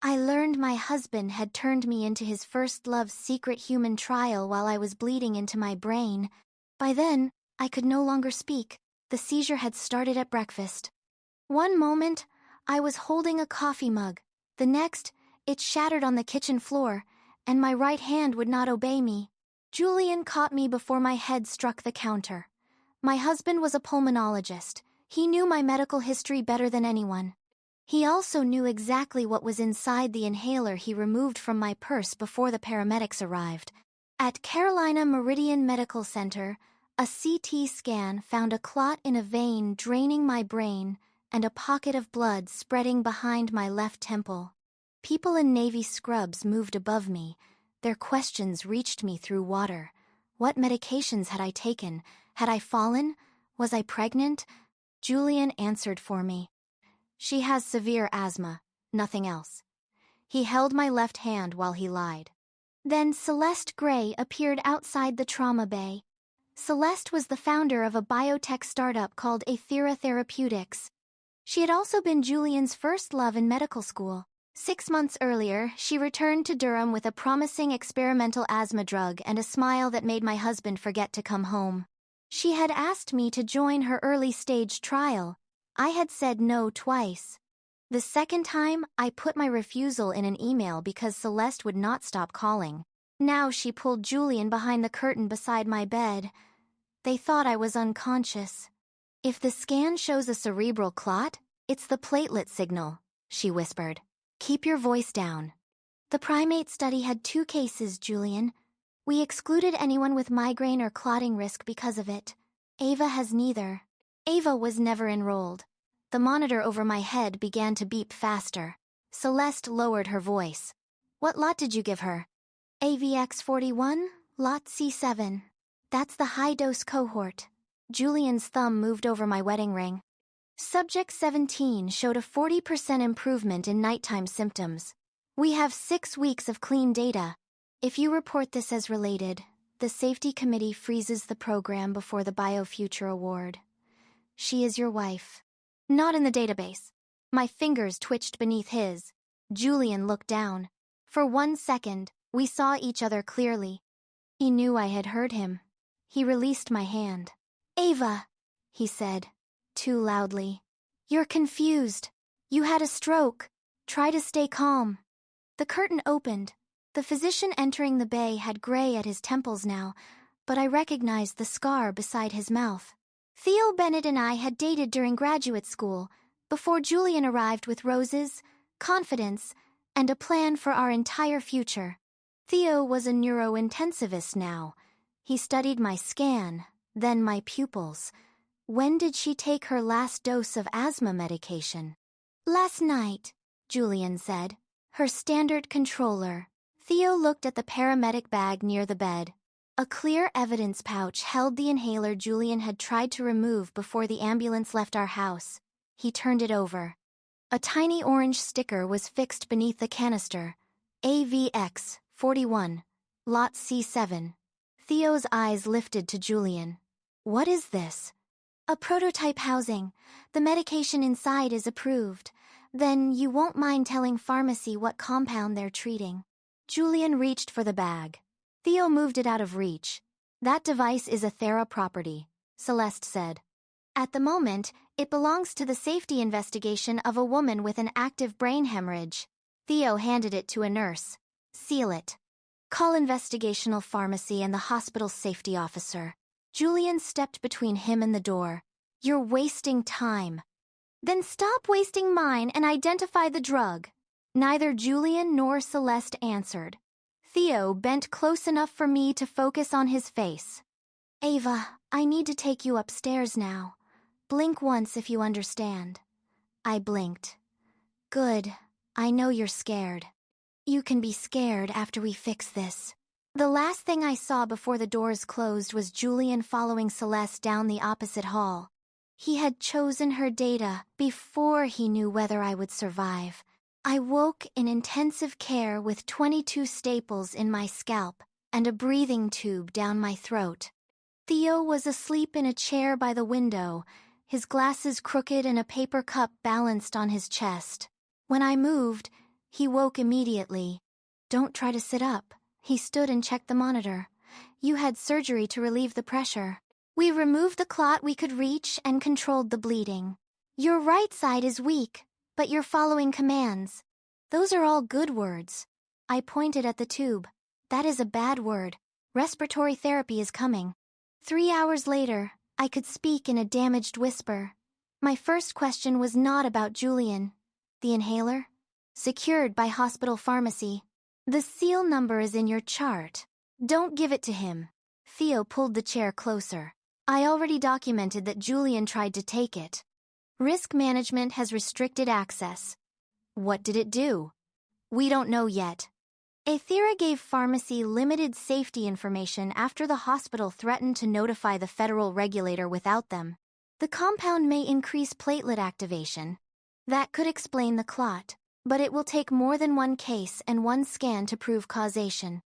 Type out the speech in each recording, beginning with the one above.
I learned my husband had turned me into his first love's secret human trial while I was bleeding into my brain. By then, I could no longer speak. The seizure had started at breakfast. One moment, I was holding a coffee mug. The next, it shattered on the kitchen floor, and my right hand would not obey me. Julian caught me before my head struck the counter. My husband was a pulmonologist. He knew my medical history better than anyone. He also knew exactly what was inside the inhaler he removed from my purse before the paramedics arrived. At Carolina Meridian Medical Center, a CT scan found a clot in a vein draining my brain and a pocket of blood spreading behind my left temple. People in navy scrubs moved above me. Their questions reached me through water. What medications had I taken? Had I fallen? Was I pregnant? Julian answered for me. She has severe asthma, nothing else. He held my left hand while he lied. Then Celeste Gray appeared outside the trauma bay. Celeste was the founder of a biotech startup called Aethera Therapeutics. She had also been Julian's first love in medical school. 6 months earlier, she returned to Durham with a promising experimental asthma drug and a smile that made my husband forget to come home. She had asked me to join her early-stage trial. I had said no twice. The second time, I put my refusal in an email because Celeste would not stop calling. Now she pulled Julian behind the curtain beside my bed. They thought I was unconscious. If the scan shows a cerebral clot, it's the platelet signal, she whispered. Keep your voice down. The primate study had 2 cases, Julian. We excluded anyone with migraine or clotting risk because of it. Ava has neither. Ava was never enrolled. The monitor over my head began to beep faster. Celeste lowered her voice. What lot did you give her? AVX41, lot C7. That's the high-dose cohort. Julian's thumb moved over my wedding ring. Subject 17 showed a 40% improvement in nighttime symptoms. We have 6 weeks of clean data. If you report this as related, the safety committee freezes the program before the BioFuture Award. She is your wife. Not in the database. My fingers twitched beneath his. Julian looked down. For 1 second, we saw each other clearly. He knew I had heard him. He released my hand. Ava, he said, too loudly. You're confused. You had a stroke. Try to stay calm. The curtain opened. The physician entering the bay had gray at his temples now, but I recognized the scar beside his mouth. Theo Bennett and I had dated during graduate school, before Julian arrived with roses, confidence, and a plan for our entire future. Theo was a neurointensivist now. He studied my scan, then my pupils. When did she take her last dose of asthma medication? Last night, Julian said. Her standard controller. Theo looked at the paramedic bag near the bed. A clear evidence pouch held the inhaler Julian had tried to remove before the ambulance left our house. He turned it over. A tiny orange sticker was fixed beneath the canister. AVX41, lot C7. Theo's eyes lifted to Julian. What is this? A prototype housing. The medication inside is approved. Then you won't mind telling pharmacy what compound they're treating. Julian reached for the bag. Theo moved it out of reach. That device is a Thera property, Celeste said. At the moment, it belongs to the safety investigation of a woman with an active brain hemorrhage. Theo handed it to a nurse. Seal it. Call investigational pharmacy and the hospital safety officer. Julian stepped between him and the door. You're wasting time. Then stop wasting mine and identify the drug. Neither Julian nor Celeste answered. Theo bent close enough for me to focus on his face. Ava, I need to take you upstairs now. Blink once if you understand. I blinked. Good. I know you're scared. You can be scared after we fix this. The last thing I saw before the doors closed was Julian following Celeste down the opposite hall. He had chosen her data before he knew whether I would survive. I woke in intensive care with 22 staples in my scalp and a breathing tube down my throat. Theo was asleep in a chair by the window, his glasses crooked and a paper cup balanced on his chest. When I moved, He woke immediately. Don't try to sit up. He stood and checked the monitor. You had surgery to relieve the pressure. We removed the clot we could reach and controlled the bleeding. Your right side is weak, but you're following commands. Those are all good words. I pointed at the tube. That is a bad word. Respiratory therapy is coming. 3 hours later, I could speak in a damaged whisper. My first question was not about Julian. The inhaler? Secured by hospital pharmacy. The seal number is in your chart. Don't give it to him. Theo pulled the chair closer. I already documented that Julian tried to take it. Risk management has restricted access. What did it do? We don't know yet. Aethera gave pharmacy limited safety information after the hospital threatened to notify the federal regulator without them. The compound may increase platelet activation. That could explain the clot, but it will take more than one case and one scan to prove causation.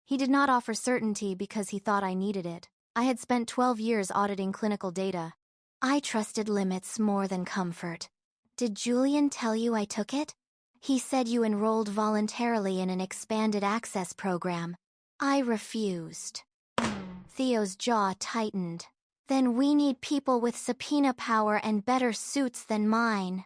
He did not offer certainty because he thought I needed it. I had spent 12 years auditing clinical data. I trusted limits more than comfort. Did Julian tell you I took it? He said you enrolled voluntarily in an expanded access program. I refused. Theo's jaw tightened. Then we need people with subpoena power and better suits than mine.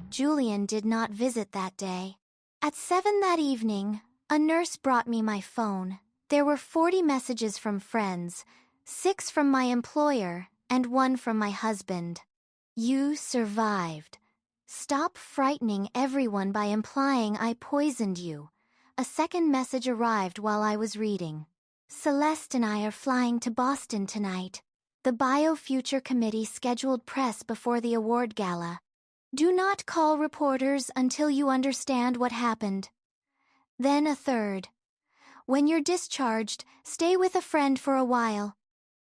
Julian did not visit that day. At 7 that evening, a nurse brought me my phone. There were 40 messages from friends, 6 from my employer, and 1 from my husband. You survived. Stop frightening everyone by implying I poisoned you. A second message arrived while I was reading. Celeste and I are flying to Boston tonight. The BioFuture Committee scheduled press before the award gala. Do not call reporters until you understand what happened. Then a third. When you're discharged, stay with a friend for a while.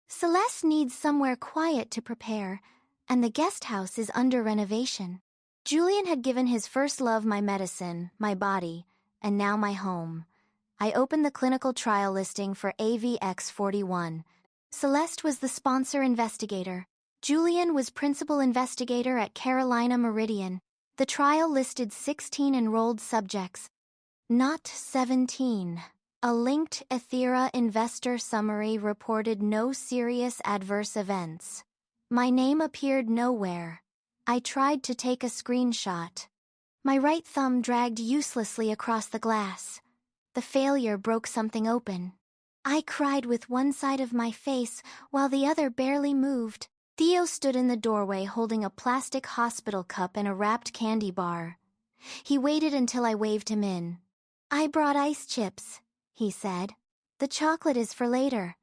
Celeste needs somewhere quiet to prepare, and the guest house is under renovation. Julian had given his first love my medicine, my body, and now my home. I opened the clinical trial listing for AVX41. Celeste was the sponsor investigator. Julian was principal investigator at Carolina Meridian. The trial listed 16 enrolled subjects, not 17. A linked Aethera investor summary reported no serious adverse events. My name appeared nowhere. I tried to take a screenshot. My right thumb dragged uselessly across the glass. The failure broke something open. I cried with one side of my face while the other barely moved. Theo stood in the doorway holding a plastic hospital cup and a wrapped candy bar. He waited until I waved him in. I brought ice chips, he said. The chocolate is for later.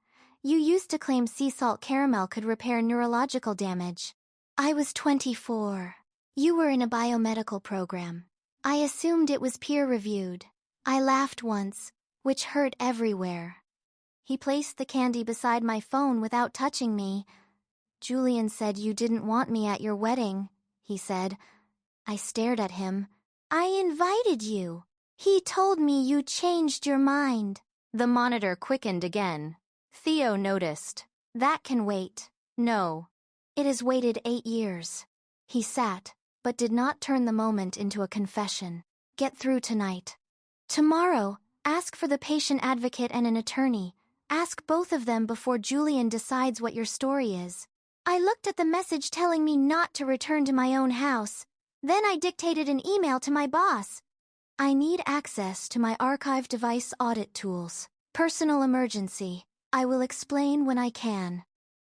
You used to claim sea salt caramel could repair neurological damage. I was 24. You were in a biomedical program. I assumed it was peer-reviewed. I laughed once, which hurt everywhere. He placed the candy beside my phone without touching me. Julian said you didn't want me at your wedding, he said. I stared at him. I invited you. He told me you changed your mind. The monitor quickened again. Theo noticed. That can wait. No. It has waited 8 years. He sat, but did not turn the moment into a confession. Get through tonight. Tomorrow, ask for the patient advocate and an attorney. Ask both of them before Julian decides what your story is. I looked at the message telling me not to return to my own house. Then I dictated an email to my boss. I need access to my archive device audit tools. Personal emergency. I will explain when I can.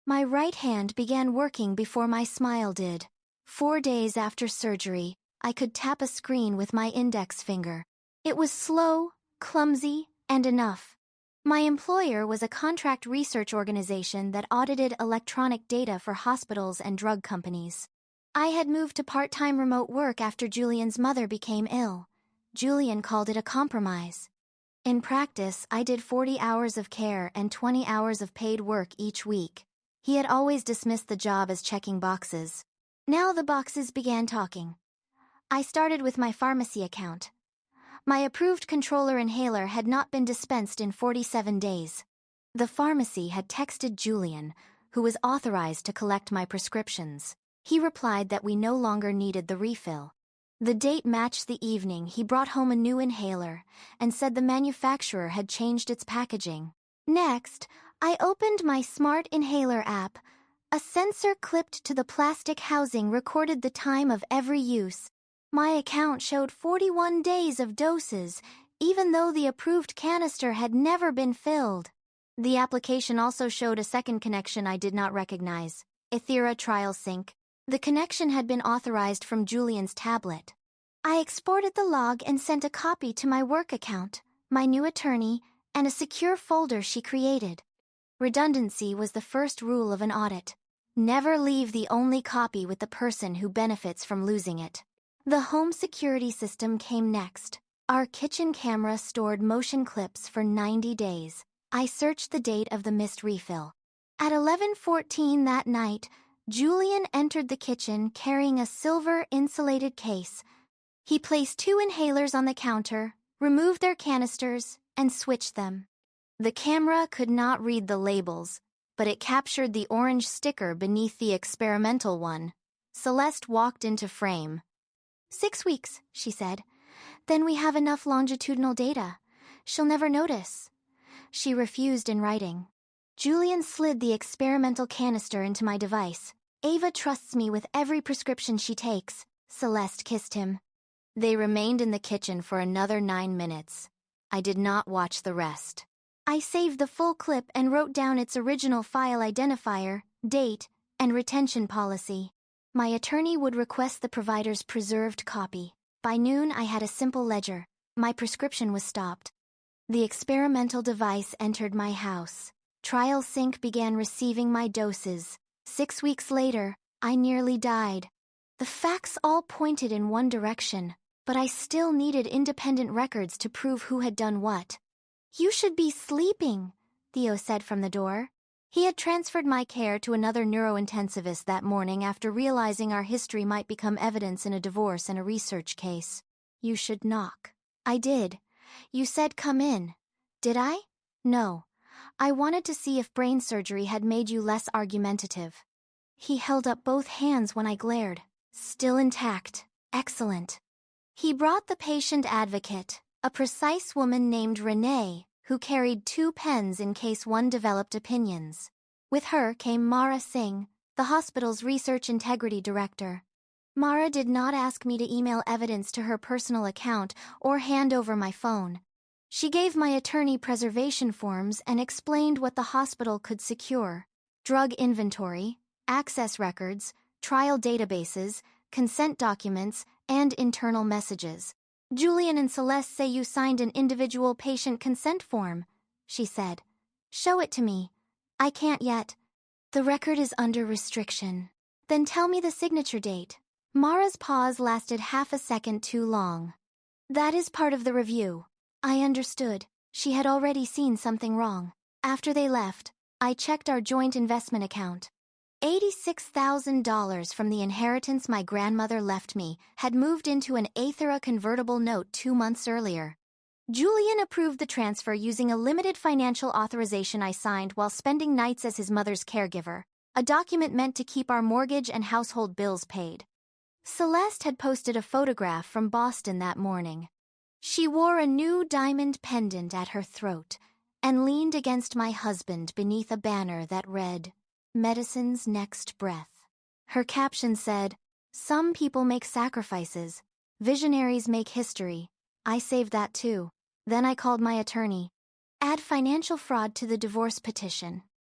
My right hand began working before my smile did. 4 days after surgery, I could tap a screen with my index finger. It was slow, clumsy, and enough. My employer was a contract research organization that audited electronic data for hospitals and drug companies. I had moved to part-time remote work after Julian's mother became ill. Julian called it a compromise. In practice, I did 40 hours of care and 20 hours of paid work each week. He had always dismissed the job as checking boxes. Now the boxes began talking. I started with my pharmacy account. My approved controller inhaler had not been dispensed in 47 days. The pharmacy had texted Julian, who was authorized to collect my prescriptions. He replied that we no longer needed the refill. The date matched the evening he brought home a new inhaler and said the manufacturer had changed its packaging. Next, I opened my smart inhaler app. A sensor clipped to the plastic housing recorded the time of every use. My account showed 41 days of doses, even though the approved canister had never been filled. The application also showed a second connection I did not recognize: Ethera Trial Sync. The connection had been authorized from Julian's tablet. I exported the log and sent a copy to my work account, my new attorney, and a secure folder she created. Redundancy was the first rule of an audit. Never leave the only copy with the person who benefits from losing it. The home security system came next. Our kitchen camera stored motion clips for 90 days. I searched the date of the missed refill. At 11:14 that night, Julian entered the kitchen carrying a silver insulated case. He placed 2 inhalers on the counter, removed their canisters, and switched them. The camera could not read the labels, but it captured the orange sticker beneath the experimental one. Celeste walked into frame. 6 weeks, she said. Then we have enough longitudinal data. She'll never notice. She refused in writing. Julian slid the experimental canister into my device. Ava trusts me with every prescription she takes. Celeste kissed him. They remained in the kitchen for another 9 minutes. I did not watch the rest. I saved the full clip and wrote down its original file identifier, date, and retention policy. My attorney would request the provider's preserved copy. By noon, I had a simple ledger. My prescription was stopped. The experimental device entered my house. Trial Sync began receiving my doses. 6 weeks later, I nearly died. The facts all pointed in one direction, but I still needed independent records to prove who had done what. You should be sleeping, Theo said from the door. He had transferred my care to another neurointensivist that morning after realizing our history might become evidence in a divorce and a research case. You should knock. I did. You said come in. Did I? No. I wanted to see if brain surgery had made you less argumentative. He held up both hands when I glared. Still intact. Excellent. He brought the patient advocate, a precise woman named Renee, who carried 2 pens in case one developed opinions. With her came Mara Singh, the hospital's research integrity director. Mara did not ask me to email evidence to her personal account or hand over my phone. She gave my attorney preservation forms and explained what the hospital could secure: drug inventory, access records, trial databases, consent documents, and internal messages. Julian and Celeste say you signed an individual patient consent form, she said. Show it to me. I can't yet. The record is under restriction. Then tell me the signature date. Mara's pause lasted half a second too long. That is part of the review. I understood. She had already seen something wrong. After they left, I checked our joint investment account. $86,000 from the inheritance my grandmother left me had moved into an Aethera convertible note 2 months earlier. Julian approved the transfer using a limited financial authorization I signed while spending nights as his mother's caregiver, a document meant to keep our mortgage and household bills paid. Celeste had posted a photograph from Boston that morning. She wore a new diamond pendant at her throat and leaned against my husband beneath a banner that read, Medicine's Next Breath. Her caption said, Some people make sacrifices. Visionaries make history. I saved that too. Then I called my attorney. Add financial fraud to the divorce petition.